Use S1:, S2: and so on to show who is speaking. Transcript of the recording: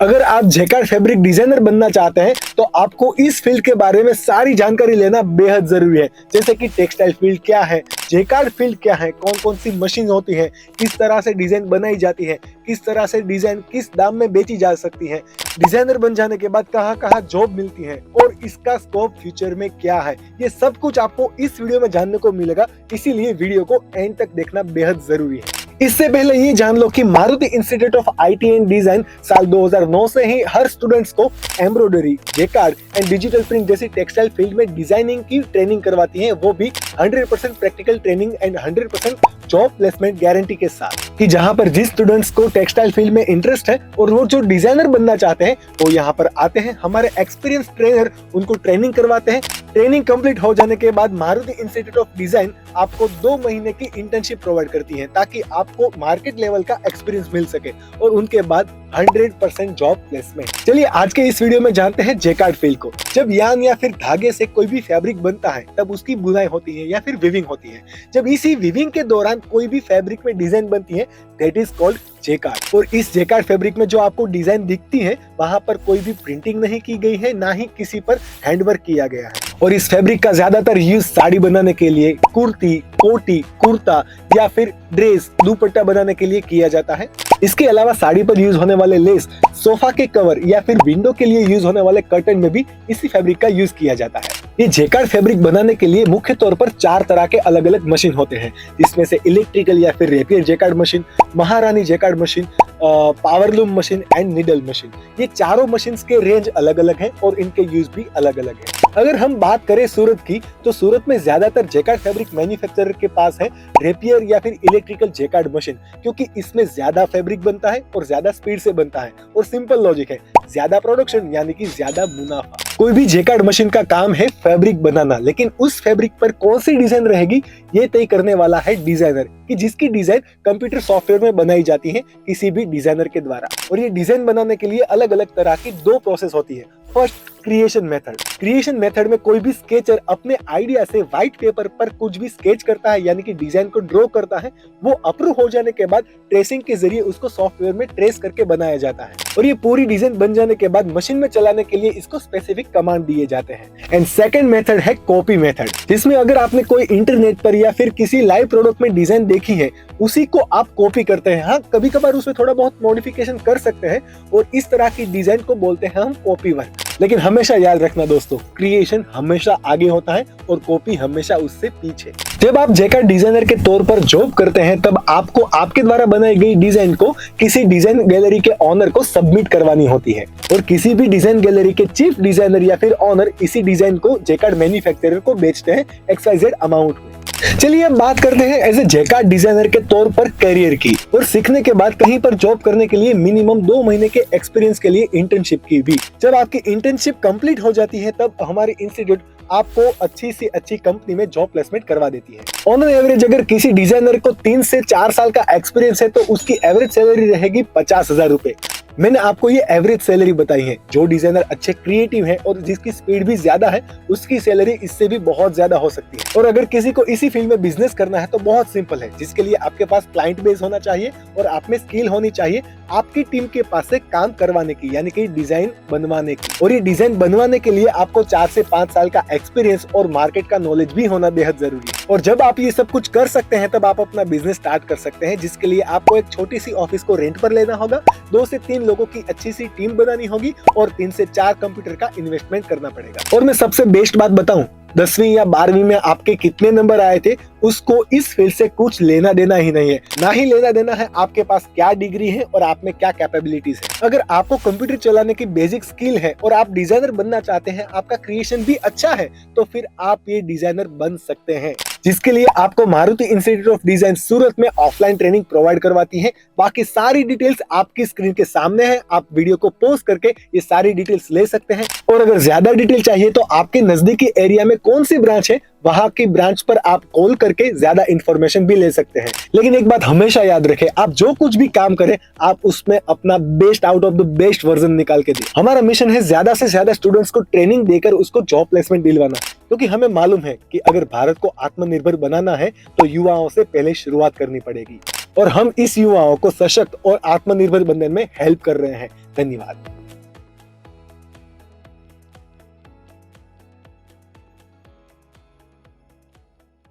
S1: अगर आप jacquard fabric designer बनना चाहते हैं तो आपको इस फील्ड के बारे में सारी जानकारी लेना बेहद जरूरी है, जैसे कि टेक्सटाइल फील्ड क्या है, जेकार्ड फील्ड क्या है, कौन कौन सी मशीन होती है, किस तरह से डिजाइन बनाई जाती है, किस तरह से डिजाइन किस दाम में बेची जा सकती है, डिजाइनर बन जाने के बाद कहाँ कहाँ जॉब मिलती है और इसका स्कोप फ्यूचर में क्या है। ये सब कुछ आपको इस वीडियो में जानने को मिलेगा, इसीलिए वीडियो को एंड तक देखना बेहद जरूरी है। इससे पहले ये जान लो कि Maruti institute of IT and design साल 2009 से ही हर स्टूडेंट्स को embroidery, jacquard and digital print जैसी टेक्सटाइल फील्ड में डिजाइनिंग की ट्रेनिंग करवाती है, वो भी 100% practical training and 100% job placement guarantee के साथ। कि जहां पर जिस स्टूडेंट्स को टेक्सटाइल फील्ड में इंटरेस्ट है और वो जो डिजाइनर बनना चाहते हैं वो यहाँ पर आते हैं, हमारे एक्सपीरियंस ट्रेनर उनको ट्रेनिंग करवाते हैं। ट्रेनिंग कंप्लीट हो जाने के बाद मारुति इंस्टीट्यूट ऑफ डिजाइन आपको 2 महीने की इंटर्नशिप प्रोवाइड करती है ताकि आपको मार्केट लेवल का एक्सपीरियंस मिल सके और उनके बाद 100% जॉब प्लेसमेंट। चलिए आज के इस वीडियो में जानते हैं जेकार्ड फील्ड को। जब यार्न या फिर धागे से कोई भी फैब्रिक बनता है तब उसकी बुनाई होती है या फिर विविंग होती है। जब इसी विविंग के दौरान कोई भी फैब्रिक में डिजाइन बनती है दैट इज कॉल्ड जेकार्ड। और इस जेकार्ड फैब्रिक में जो आपको डिजाइन दिखती है वहां पर कोई भी प्रिंटिंग नहीं की गई है, ना ही किसी पर हैंडवर्क किया गया है। और इस फैब्रिक का ज्यादातर यूज साड़ी बनाने के लिए, कुर्ती, कोटी, कुर्ता या फिर ड्रेस, दुपट्टा बनाने के लिए किया जाता है। इसके अलावा साड़ी पर यूज होने वाले लेस, सोफा के कवर या फिर विंडो के लिए यूज होने वाले कर्टन में भी इसी फैब्रिक का यूज किया जाता है। ये जेकार्ड फैब्रिक बनाने के लिए मुख्य तौर पर 4 तरह के अलग अलग मशीन होते हैं, जिसमें से इलेक्ट्रिकल या फिर रेपियर जेकार्ड मशीन, महारानी jacquard machine, powerloom machine and needle machine. ये चारों मशीन के रेंज अलग अलग है और इनके यूज भी अलग अलग है। अगर हम बात करें सूरत की तो सूरत में ज्यादातर जेकार्ड फैब्रिक मैन्युफैक्चरर के पास है रेपियर या फिर इलेक्ट्रिकल जेकार्ड मशीन, क्योंकि इसमें ज्यादा फैब्रिक बनता है और ज्यादा स्पीड से बनता है और सिंपल लॉजिक है, ज्यादा प्रोडक्शन यानी कि ज्यादा मुनाफा। कोई भी जेकार्ड मशीन का काम है फैब्रिक बनाना, लेकिन उस फैब्रिक पर कौन सी डिजाइन रहेगी ये तय करने वाला है डिजाइनर, कि जिसकी डिजाइन कंप्यूटर सॉफ्टवेयर में बनाई जाती है किसी भी डिजाइनर के द्वारा। और ये डिजाइन बनाने के लिए अलग अलग तरह की 2 प्रोसेस होती है। First, creation method. Creation method में कोई भी स्केचर अपने आइडिया से व्हाइट पेपर पर कुछ भी स्केच करता है यानी कि डिजाइन को ड्रॉ करता है, वो अप्रूव हो जाने के बाद ट्रेसिंग के जरिए उसको सॉफ्टवेयर में ट्रेस करके बनाया जाता है और ये पूरी डिजाइन बन जाने के बाद मशीन में चलाने के लिए इसको स्पेसिफिक कमांड दिए जाते हैं। एंड सेकंड मेथड है कॉपी मेथड, जिसमें अगर आपने कोई इंटरनेट पर या फिर किसी लाइव प्रोडक्ट में डिजाइन देखी है उसी को आप कॉपी करते हैं। हाँ, कभी कभार उसमें थोड़ा बहुत मॉडिफिकेशन कर सकते हैं और इस तरह की डिजाइन को बोलते हैं हम कॉपी वर्क। लेकिन हमेशा याद रखना दोस्तों, क्रिएशन हमेशा आगे होता है और कॉपी हमेशा उससे पीछे। जब आप जेकार्ड डिजाइनर के तौर पर जॉब करते हैं तब आपको आपके द्वारा बनाई गई डिजाइन को किसी डिजाइन गैलरी के ऑनर को सबमिट करवानी होती है और किसी भी डिजाइन गैलरी के चीफ डिजाइनर या फिर ऑनर इसी डिजाइन को जेकार्ड मैन्युफैक्चरर को बेचते हैं XYZ अमाउंट में। चलिए अब बात करते हैं एज ए जेकार्ड डिजाइनर के तौर पर करियर की और सीखने के बाद कहीं पर जॉब करने के लिए मिनिमम 2 महीने के एक्सपीरियंस के लिए इंटर्नशिप की भी। जब आपकी इंटर्नशिप कंप्लीट हो जाती है तब हमारी इंस्टीट्यूट आपको अच्छी से अच्छी कंपनी में जॉब प्लेसमेंट करवा देती है। ऑन एवरेज अगर किसी डिजाइनर को 3 से 4 साल का एक्सपीरियंस है तो उसकी एवरेज सैलरी रहेगी 50,000 रुपए। मैंने आपको ये एवरेज सैलरी बताई है। जो डिजाइनर अच्छे क्रिएटिव है और जिसकी स्पीड भी ज्यादा है उसकी सैलरी इससे भी बहुत ज्यादा हो सकती है। और अगर किसी को इसी फील्ड में बिजनेस करना है तो बहुत सिंपल है, जिसके लिए आपके पास क्लाइंट बेस होना चाहिए और आप में स्किल होनी चाहिए आपकी टीम के पास से काम करवाने की, यानी कि डिजाइन बनवाने की। और ये डिजाइन बनवाने के लिए आपको 4 से 5 साल का एक्सपीरियंस और मार्केट का नॉलेज भी होना बेहद जरूरी है। और जब आप ये सब कुछ कर सकते हैं तब आप अपना बिजनेस स्टार्ट कर सकते हैं, जिसके लिए आपको एक छोटी सी ऑफिस को रेंट पर लेना होगा, 2 से 3 लोगों की अच्छी सी टीम बनानी होगी और 3 से 4 कंप्यूटर का इन्वेस्टमेंट करना पड़ेगा। और मैं सबसे बेस्ट बात बताऊं, 10वीं या 12वीं में आपके कितने नंबर आए थे उसको इस फील्ड से कुछ लेना देना ही नहीं है। ना ही लेना देना है आपके पास क्या डिग्री है और आप में क्या कैपेबिलिटीज है। अगर आपको कंप्यूटर चलाने की बेसिक स्किल है और आप डिजाइनर बनना चाहते हैं, आपका क्रिएशन भी अच्छा है, तो फिर आप ये डिजाइनर बन सकते हैं, जिसके लिए आपको मारुति इंस्टीट्यूट ऑफ डिजाइन सूरत में ऑफलाइन ट्रेनिंग प्रोवाइड करवाती है। बाकी सारी डिटेल्स आपकी स्क्रीन के सामने है, आप वीडियो को पॉज करके ये सारी डिटेल्स ले सकते हैं। और अगर ज्यादा डिटेल चाहिए तो आपके नजदीकी एरिया में कौन सी ब्रांच है वहां की ब्रांच पर आप कॉल करके ज्यादा इंफॉर्मेशन भी ले सकते हैं। लेकिन एक बात हमेशा याद रखें, आप जो कुछ भी काम करें आप उसमें अपना best out of the best version निकाल के दें। हमारा मिशन है ज्यादा से ज्यादा स्टूडेंट्स को ट्रेनिंग देकर उसको जॉब प्लेसमेंट दिलवाना, क्योंकि हमें मालूम है कि अगर भारत को आत्मनिर्भर बनाना है तो युवाओं से पहले शुरुआत करनी पड़ेगी और हम इस युवाओं को सशक्त और आत्मनिर्भर बनने में हेल्प कर रहे हैं। धन्यवाद।